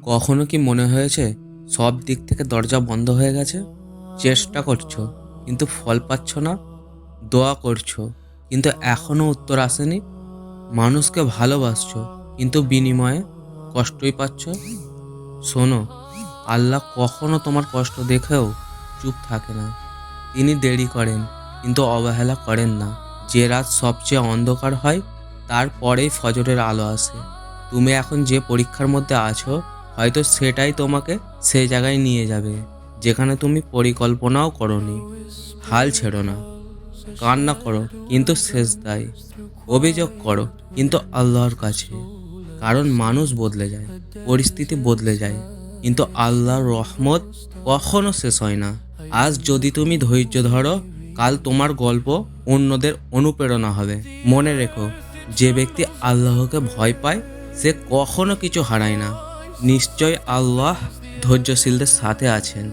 কখনো কি মনে হয়েছে সব দিক থেকে দরজা বন্ধ হয়ে গেছে? চেষ্টা করছো কিন্তু ফল পাচ্ছ না, দোয়া করছো কিন্তু এখনো উত্তর আসেনি, মানুষকে ভালোবাসছো কিন্তু বিনিময়ে কষ্টই পাচ্ছ। শোনো, আল্লাহ কখনো তোমার কষ্ট দেখেও চুপ থাকে না। তিনি দেরি করেন কিন্তু অবহেলা করেন না। যে রাত সবচেয়ে অন্ধকার হয় তারপরেই ফজরের আলো আসে। তুমি এখন যে পরীক্ষার মধ্যে আছো, হয়তো সেটাই তোমাকে সেই জায়গায় নিয়ে যাবে যেখানে তুমি পরিকল্পনাও করনি। হাল ছেড়ো না, কান্না করো কিন্তু সেজদায়, অভিযোগ করো কিন্তু আল্লাহর কাছে। কারণ মানুষ বদলে যায়, পরিস্থিতি বদলে যায়, কিন্তু আল্লাহর রহমত কখনো শেষ হয় না। আজ যদি তুমি ধৈর্য ধরো, কাল তোমার গল্প অন্যদের অনুপ্রেরণা হবে। মনে রেখো, যে ব্যক্তি আল্লাহকে ভয় পায় সে কখনো কিছু হারায় না। নিশ্চয় আল্লাহ ধৈর্যশীলদের সাথে আছেন।